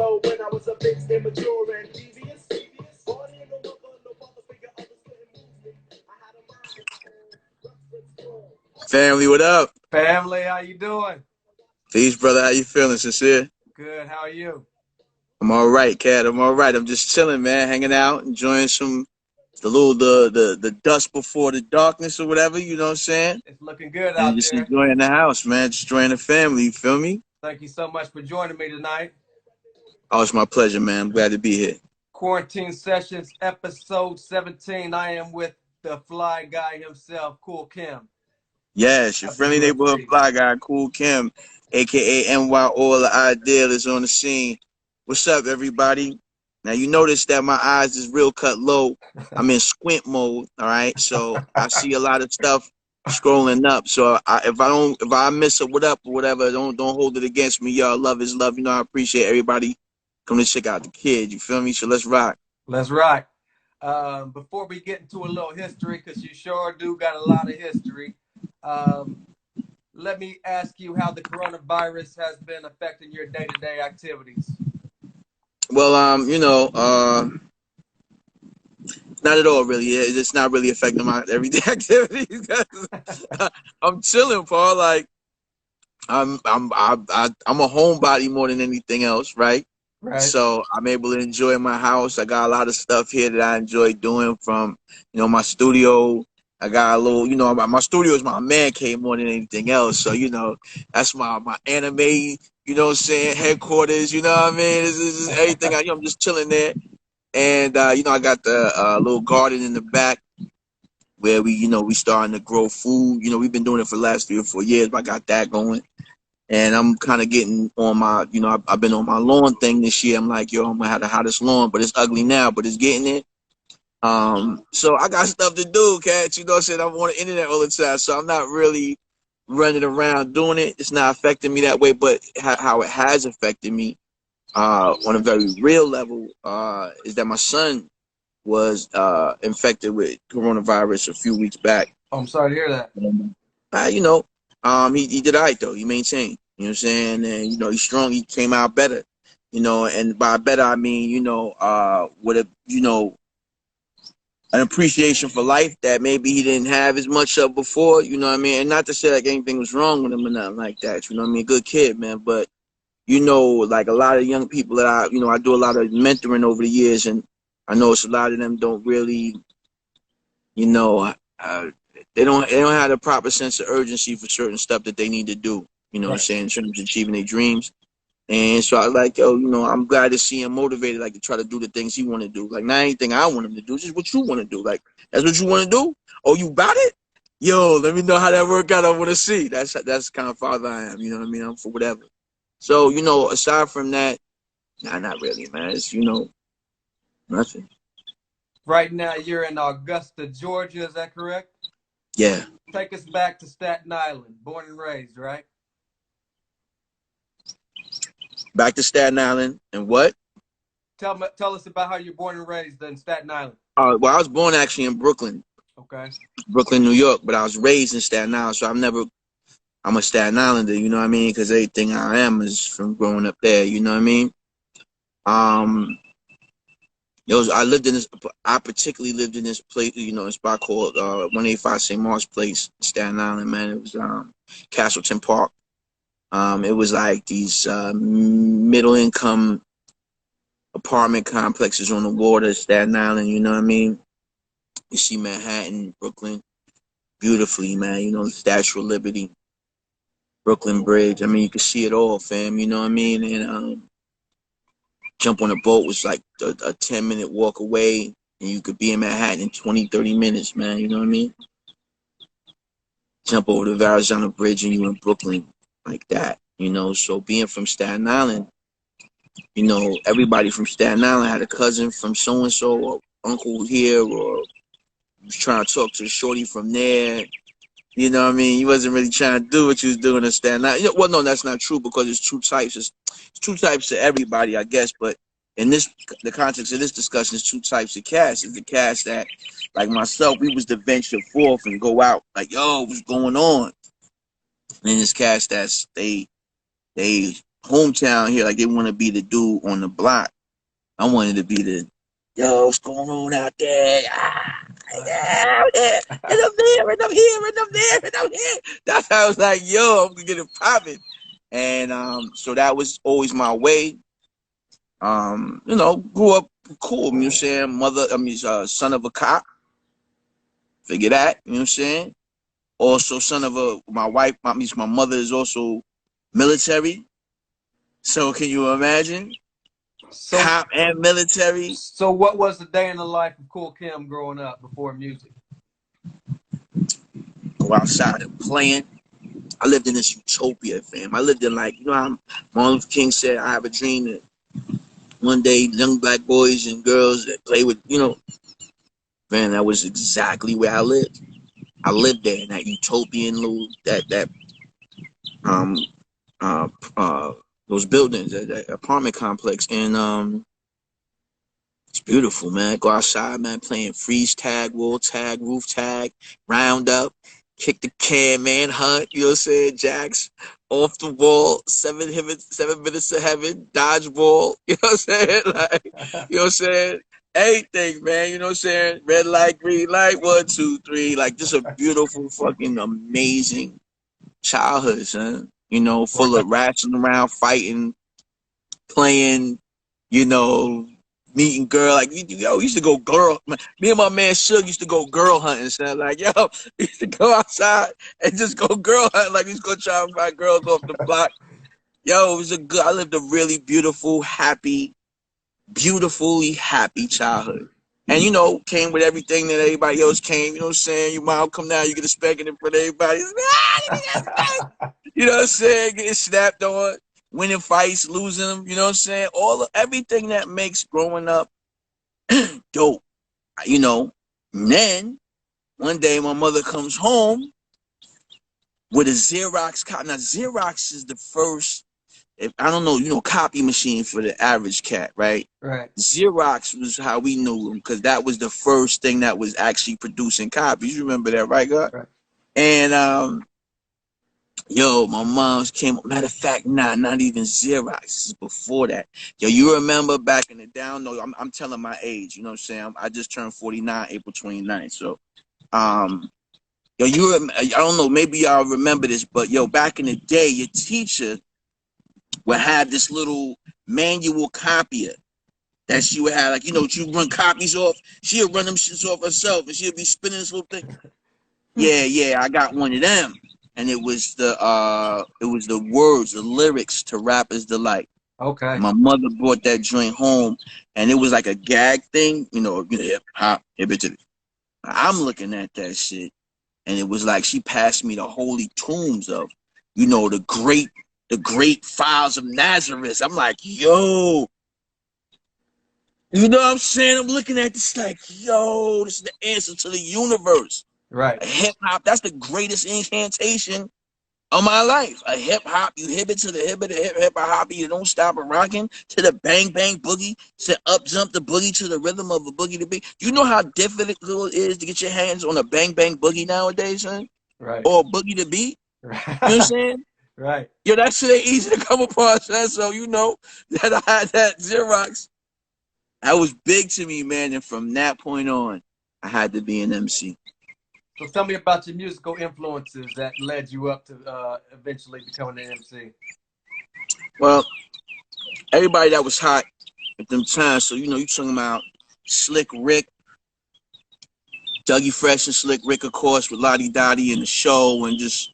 ago when I was a bit immature and devious. Party in the world, no father figure, others couldn't move me. I had a mind. Family, what up? Family, how you doing? Peace, brother. How you feeling, Sin-seer? Good. How are you? I'm all right, cat. I'm all right. I'm just chilling, man, hanging out, enjoying the dust before the darkness or whatever. You know what I'm saying? It's looking good And out just there. enjoying the house, man. Just enjoying the family. You feel me? Thank you so much for joining me tonight. Oh, it's my pleasure, man. I'm glad to be here. Quarantine Sessions, episode 17. I am with the fly guy himself, Kool Kim. Yes, your friendly neighborhood fly guy, Kool Kim, aka NY All the Ideal, is on the scene. What's up, everybody? Now you notice that my eyes is real cut low. I'm in squint mode, all right. So I see a lot of stuff scrolling up. So if I miss a what up or whatever, don't hold it against me, y'all. Love is love. You know I appreciate everybody coming to check out the kid. You feel me? So let's rock. Let's rock. Before we get into a little history, because you sure do got a lot of history, let me ask you how the coronavirus has been affecting your day-to-day activities. Well, not at all, really. It's not really affecting my everyday activities. I'm chilling, Paul. Like I'm a homebody more than anything else, right? Right. So I'm able to enjoy my house. I got a lot of stuff here that I enjoy doing from, my studio. I got a little, my studio is my man cave more than anything else. So, that's my anime, what I'm saying, headquarters, you know what I mean? This is everything. I'm just chilling there. And, I got the little garden in the back where we starting to grow food. We've been doing it for the last 3 or 4 years, but I got that going. And I'm kind of getting on my, I've been on my lawn thing this year. I'm like, I'm gonna have the hottest lawn, but it's ugly now, but it's getting it. So I got stuff to do, cats. I'm on the internet all the time, so I'm not really running around doing it. It's not affecting me that way, but how it has affected me, on a very real level, is that my son was infected with coronavirus a few weeks back. Oh, I'm sorry to hear that. He did all right though. He maintained. You know what I'm saying? And he's strong. He came out better. And by better I mean, with a an appreciation for life that maybe he didn't have as much of before. You know what I mean? And not to say like anything was wrong with him or nothing like that. You know what I mean? Good kid, man. But like a lot of young people that I do a lot of mentoring over the years, and I know it's a lot of them don't really, they don't have the proper sense of urgency for certain stuff that they need to do. You know what I'm saying, in terms of achieving their dreams. And so I like, I'm glad to see him motivated, like to try to do the things he want to do. Like not anything I want him to do, just what you want to do. Like that's what you want to do. Oh, you got it? Yo, let me know how that work out. I want to see. That's the kind of father I am. You know what I mean? I'm for whatever. So aside from that, nah, not really, man. It's nothing. Right now, you're in Augusta, Georgia. Is that correct? Yeah. Take us back to Staten Island, born and raised, right? Back to Staten Island, and what? Tell us about how you're born and raised in Staten Island. Well, I was born actually in Brooklyn. Okay. Brooklyn, New York, but I was raised in Staten Island, so I'm a Staten Islander, you know what I mean? Because everything I am is from growing up there, you know what I mean? I particularly lived in this place, a spot called 185 St. Mark's Place, Staten Island, man. It was Castleton Park. It was like these middle income apartment complexes on the water, Staten Island, you know what I mean? You see Manhattan, Brooklyn, beautifully, man, the Statue of Liberty, Brooklyn Bridge. I mean, you can see it all, fam, you know what I mean? And jump on a boat was like a 10-minute walk away, and you could be in Manhattan in 20, 30 minutes, man, you know what I mean? Jump over the Verrazano Bridge and you in Brooklyn like that, So being from Staten Island, everybody from Staten Island had a cousin from so-and-so or uncle here or was trying to talk to the shorty from there. You know what I mean? You wasn't really trying to do what you was doing in Staten Island. Well, no, that's not true because it's two types. It's two types to everybody, I guess. But in the context of this discussion, it's two types of cats. It's the cats that, like myself, we was to venture forth and go out like, yo, what's going on? And then there's cats that's they hometown here, like they want to be the dude on the block. I wanted to be the, yo, what's going on out there? Ah, yeah, out there. And I'm there, and I'm here, and I'm there, and I'm here. That's how I was like, yo, I'm gonna get it popping. And so that was always my way. Grew up cool, you know what I'm saying? Son of a cop. Figure that, you know what I'm saying? Also, son of my wife, my mother is also military. So can you imagine? So, Cop and military. so what was the day in the life of Kool Kim growing up before music? Go outside and playing. I lived in this utopia, fam. I lived in how Martin Luther King said, I have a dream that one day young black boys and girls that play with, man, that was exactly where I lived. I lived there in that utopian little that um uh uh those buildings, that apartment complex, and it's beautiful, man. Go outside, man, playing freeze tag, wall tag, roof tag, round up, kick the can, man, hunt, you know what I'm saying? Jacks, off the wall, 7 minutes of heaven, dodgeball, you know what I'm saying? Like, you know what I'm saying? Anything, man, you know what I'm saying? Red light, green light, 1, 2, 3. Like, just a beautiful, fucking amazing childhood, son. Full of ratching around, fighting, playing, you know, meeting girl. Like, yo, we used to go girl. Me and my man Suge used to go girl hunting, son. Like, yo, we used to go outside and just go girl hunting. Like, we used to go try and find girls off the block. Yo, it was I lived a really beautiful, beautifully happy childhood. And, came with everything that everybody else came. You know what I'm saying? Your mom come down, you get a spanking in front of everybody. You know what I'm saying? Getting snapped on, winning fights, losing them. You know what I'm saying? Everything that makes growing up dope. And then one day my mother comes home with a Xerox copy. Now Xerox is the first, if I don't know, copy machine for the average cat, right? Right. Xerox was how we knew them because that was the first thing that was actually producing copies. You remember that, right, God? Right. And yo, my mom's came. Matter of fact, not even Xerox. This is before that. Yo, you remember back in the down? No, I'm telling my age. You know what I'm saying? I just turned 49, April 29th. So, yo, I don't know. Maybe y'all remember this, but yo, back in the day, your teacher would have this little manual copier that she would have, like, you run copies off. She'll run them shits off herself, and she'll be spinning this little thing. Yeah, I got one of them. And it was the words, the lyrics to Rapper's Delight. Okay. My mother brought that joint home, and it was like a gag thing, hip hop, hip it. I'm looking at that shit, and it was like she passed me the holy tombs of, the great files of Nazareth. I'm like, yo, you know what I'm saying? I'm looking at this like, yo, this is the answer to the universe. Right. Hip hop, that's the greatest incantation of my life. A hip hop, you hip it to the hip of the hip hop, you don't stop a rocking to the bang bang boogie, to up jump the boogie to the rhythm of a boogie to beat. You know how difficult it is to get your hands on a bang bang boogie nowadays, son? Right. Or a boogie to beat. Right. You know what I'm saying? Right. Yo, that shit ain't easy to come upon, son. So you know that I had that Xerox. That was big to me, man. And from that point on, I had to be an MC. So tell me about your musical influences that led you up to eventually becoming an MC. Well, everybody that was hot at them times. So, you talking about Slick Rick, Dougie Fresh and Slick Rick, of course, with Lottie Dottie in the show, and just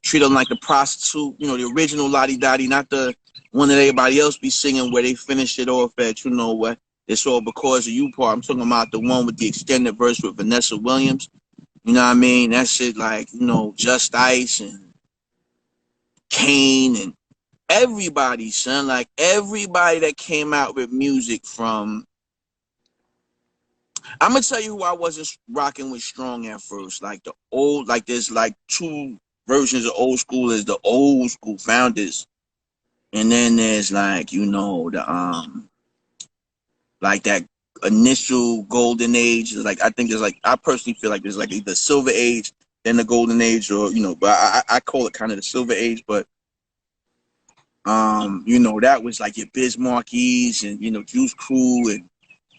treat them like the prostitute, the original Lottie Dottie, not the one that everybody else be singing where they finish it off at, what, it's all because of you part. I'm talking about the one with the extended verse with Vanessa Williams. You know what I mean? That shit like, Just Ice and Kane and everybody, son. Like everybody that came out with music from. I'm gonna tell you who I wasn't rocking with strong at first. Like the old, like there's like two versions of old school. There's the old school founders, and then there's like the like that initial golden age. Like I think there's like I personally feel like there's like the silver age, then the golden age, or but I call it kind of the silver age. But You know, that was like your Bismarckies and, you know, Juice Crew and,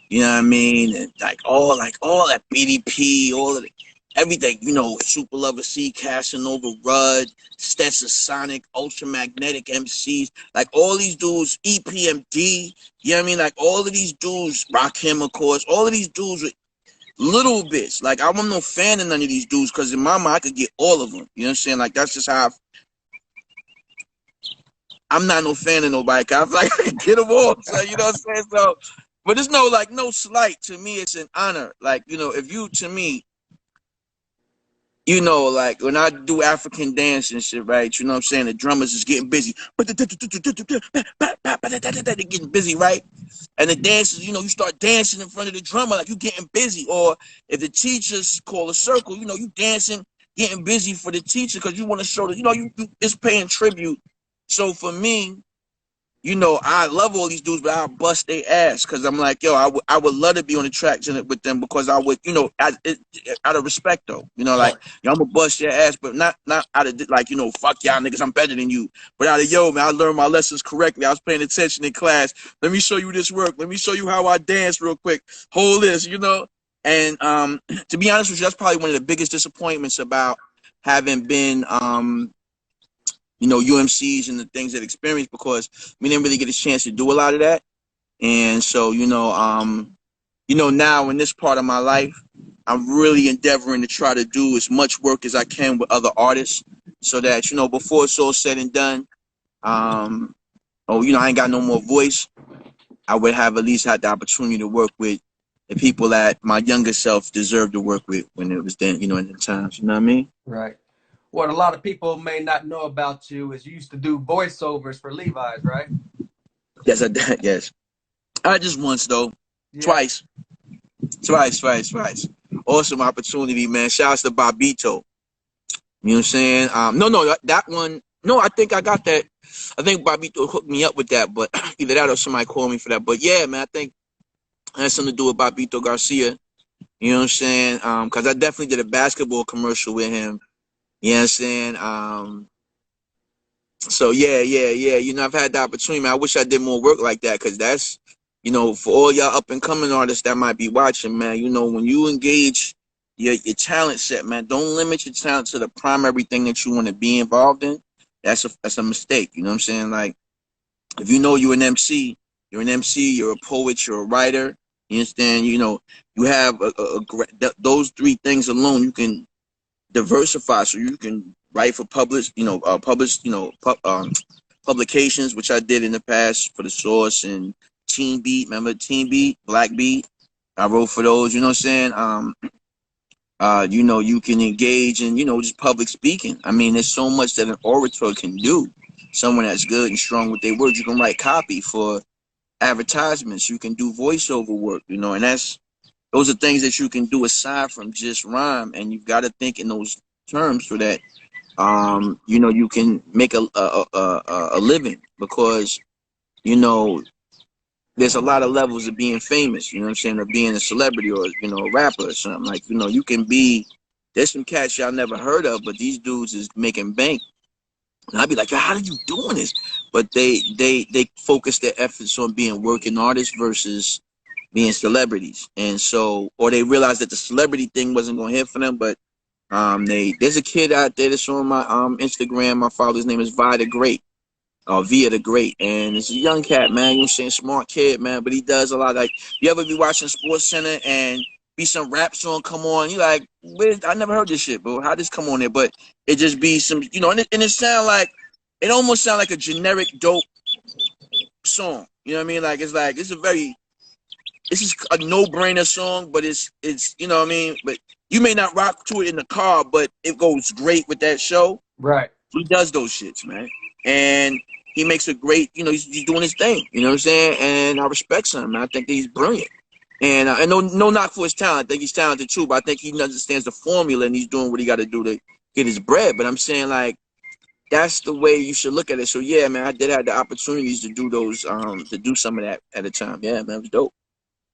you know what I mean? And like all that BDP, all of it, everything, you know, Super Lover C, Casanova Rudd, Stetson Sonic, Ultramagnetic MCs, like all these dudes, EPMD, you know what I mean? Like all of these dudes, Rakim, of course, all of these dudes with little bits. Like I'm no fan of none of these dudes because in my mind I could get all of them. You know what I'm saying? Like that's just how I'm not no fan of nobody. Cause I feel like I can get them all. So you know what I'm saying? So, but it's no slight to me. It's an honor. Like you know, if you to me, you know, like when I do African dance and shit, right? You know what I'm saying? The drummers is getting busy. They're getting busy, right? And the dancers, you know, you start dancing in front of the drummer like you getting busy. Or if the teachers call a circle, you know, you dancing, getting busy for the teacher because you want to show that, you know, you it's paying tribute. So for me, you know, I love all these dudes, but I'll bust their ass because I'm like, yo, I would love to be on the tracks with them because I would, you know, out of respect though, you know, like, Right. yo, I'm gonna bust your ass, but not out of like, you know, fuck y'all niggas, I'm better than you, but out of yo, man, I learned my lessons correctly. I was paying attention in class. Let me show you this work. Let me show you how I dance real quick. Hold this, you know, and to be honest with you, that's probably one of the biggest disappointments about having been you know, U.M.Cs and the things that experienced because we didn't really get a chance to do a lot of that. And so, you know, now in this part of my life, I'm really endeavoring to try to do as much work as I can with other artists so that, you know, before it's all said and done, you know, I ain't got no more voice. I would have at least had the opportunity to work with the people that my younger self deserved to work with when it was then, you know, in the times, you know what I mean? Right. What a lot of people may not know about you is you used to do voiceovers for Levi's, right? Yes, I did. Yes. I just once though, Yeah. twice. Twice. Awesome opportunity, man. Shouts to Bobito. You know what I'm saying? No, that one. No, I think I got that. I think Bobito hooked me up with that, but either that or somebody called me for that. But yeah, man, I think it has something to do with Bobito Garcia. You know what I'm saying? Because I definitely did a basketball commercial with him. You know what I'm saying? So yeah. You know, I've had the opportunity, man. I wish I did more work like that because that's, you know, for all y'all up and coming artists that might be watching, man. You know, when you engage your talent set, man, don't limit your talent to the primary thing that you want to be involved in. That's a mistake. You know what I'm saying? Like, if you know you're an MC, you're an MC, you're a poet, you're a writer. You understand? You know, you have those three things alone. You can diversify so you can write for publications, which I did in the past for the Source and Teen Beat. Remember Teen Beat, Black Beat? I wrote for those. You know what I'm saying? You know, you can engage in, you know, just public speaking. I mean, there's so much that an orator can do. Someone that's good and strong with their words. You can write copy for advertisements. You can do voiceover work. You know, and those are things that you can do aside from just rhyme, and you've got to think in those terms so that you know, you can make a living because, you know, there's a lot of levels of being famous, you know what I'm saying, or being a celebrity or, you know, a rapper or something. Like, you know, you can be, there's some cats y'all never heard of, but these dudes is making bank. And I'd be like, yo, how are you doing this? But they focus their efforts on being working artists versus being celebrities. And so, or they realized that the celebrity thing wasn't going to hit for them, but there's a kid out there that's on my Instagram. My father's name is Vi the Great, Via the Great, and it's a young cat, man. You know what I'm saying? Smart kid, man. But he does a lot. Like, you ever be watching Sports Center and be some rap song come on? You like, I never heard this shit, but how this come on there? But it just be some, you know, and it sound like, it almost sound like a generic dope song. You know what I mean? Like it's a very, this is a no-brainer song, but it's you know what I mean. But you may not rock to it in the car, but it goes great with that show. Right. He does those shits, man, and he makes a great. You know, he's doing his thing. You know what I'm saying? And I respect him. Man. I think that he's brilliant. And no knock for his talent. I think he's talented too, but I think he understands the formula and he's doing what he got to do to get his bread. But I'm saying like that's the way you should look at it. So yeah, man, I did have the opportunities to do those, to do some of that at a time. Yeah, man, it was dope.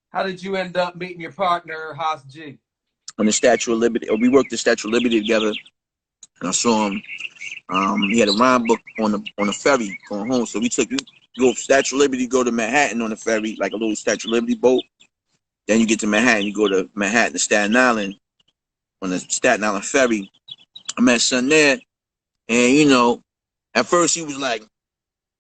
How did you end up meeting your partner, Haas G? On the Statue of Liberty. We worked the Statue of Liberty together, and I saw him He had a rhyme book on the ferry going home. So we took you go Statue of Liberty, go to Manhattan on the ferry, like a little Statue of Liberty boat. Then you get to Manhattan, you go to Manhattan to Staten Island on the Staten Island ferry. I met son there, and at first he was like,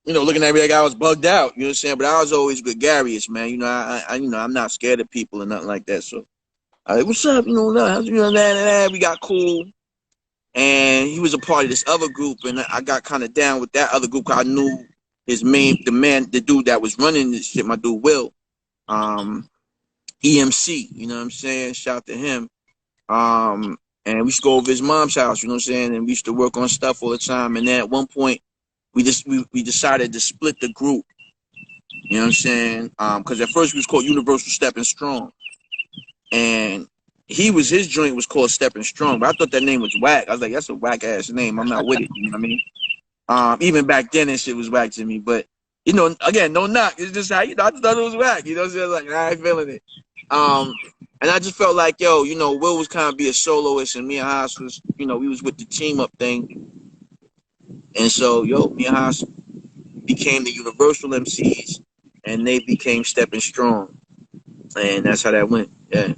looking at me like I was bugged out. You know what I'm saying? But I was always gregarious, man. I'm not scared of people or nothing like that. So, what's up? We got cool. And he was a part of this other group, and I got kind of down with that other group. I knew the dude that was running this shit, my dude Will, U.M.C. You know what I'm saying? Shout to him. And we used to go over his mom's house. You know what I'm saying? And we used to work on stuff all the time. And then at one point, we decided to split the group. You know what I'm saying? Because at first we was called Universal Stepping Strong, and his joint was called Stepping Strong, but I thought that name was whack. I was like, that's a whack ass name. I'm not with it. You know what I mean? Even back then, that shit was whack to me. But again, no knock. It's just how I just thought it was whack. You know what I'm saying? Like I ain't feeling it. And I just felt like, Will was kind of be a soloist, and me and Haas was, we was with the team up thing. And so, me and Haas became the Universal MCs, and they became Stepping Strong, and that's how that went. Yeah.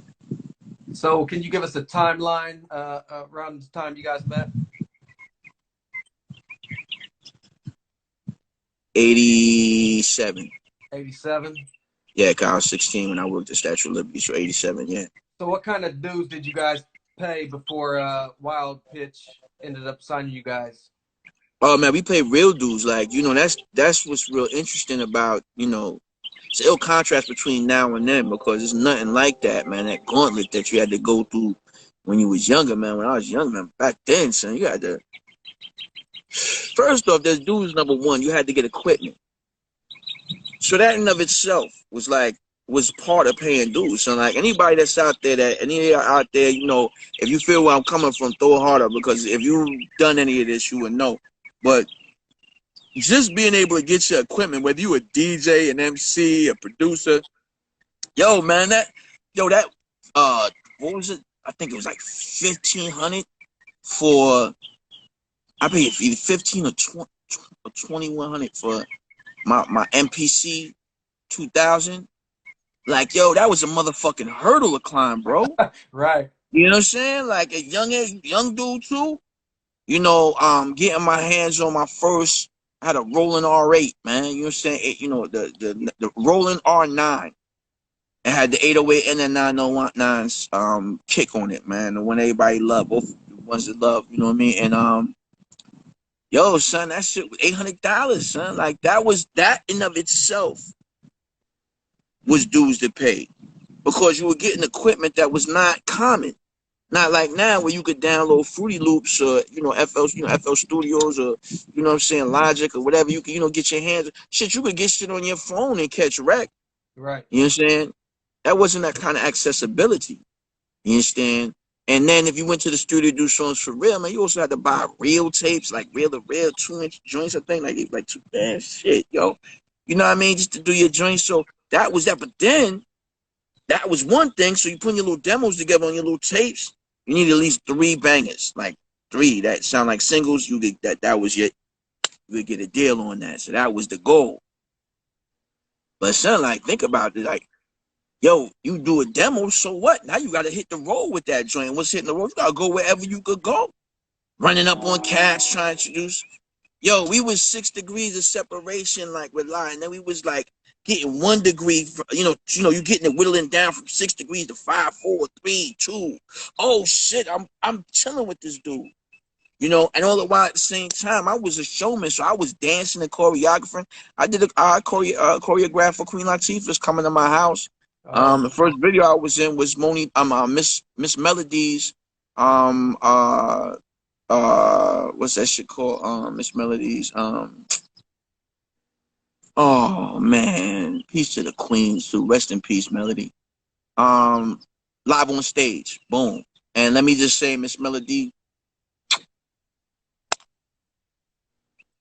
So, can you give us a timeline around the time you guys met? 87. 87? Yeah, cause I was 16 when I worked at Statue of Liberty, so 87, yeah. So what kind of dues did you guys pay before Wild Pitch ended up signing you guys? Oh, man, we paid real dues. Like, that's what's real interesting about, it's ill contrast between now and then, because it's nothing like that, man, that gauntlet that you had to go through when you was younger, man. When I was younger, man, back then, son, you had to... First off, there's dues, number one, you had to get equipment. So that in of itself was part of paying dues. So like anybody that's out there, if you feel where I'm coming from, throw it harder, because if you've done any of this, you would know. But just being able to get your equipment, whether you a DJ, an MC, a producer, man, what was it? I think it was like $1,500 for. I paid either $1,500 or $2,100 for my MPC 2000. Like, that was a motherfucking hurdle to climb, bro. Right. You know what I'm saying? Like a young dude too. Getting my hands on my first. I had a Roland R8, man. You know what I'm saying? The Roland R9. It had the 808 and the 909's kick on it, man. The one everybody loved, both the ones that love. You know what I mean? And son, that shit was $800, son. Like that in of itself was dues to pay, because you were getting equipment that was not common. Not like now where you could download Fruity Loops or FL Studios, or you know what I'm saying, Logic or whatever. You can get your hands shit. You could get shit on your phone and catch wreck. Right. You know what I'm saying? That wasn't that kind of accessibility. You understand? And then if you went to the studio to do songs for real, man, you also had to buy real tapes, like real 2-inch joints, I think, like two damn shit, yo. You know what I mean? Just to do your joints. So that was that. But then that was one thing. So you put your little demos together on your little tapes. You need at least 3 bangers, like 3 that sound like singles. You could you would get a deal on that. So that was the goal. But son, like, think about it, like, you do a demo, so what? Now you gotta hit the road with that joint. What's hitting the road? You gotta go wherever you could go. Running up on cats, trying to introduce. We was 6 degrees of separation, like with line. And then we was like getting 1 degree, you getting it whittling down from 6 degrees to 5, 4, 3, 2. Oh shit, I'm chilling with this dude. And all the while at the same time, I was a showman, so I was dancing and choreographing. I did a choreograph for Queen Latifah's Coming to My House. The first video I was in was Miss Melody's what's that shit called? Miss Melody's oh man, peace to the queens too. Rest in peace, Melody. Live on stage, boom. And let me just say, Miss Melody,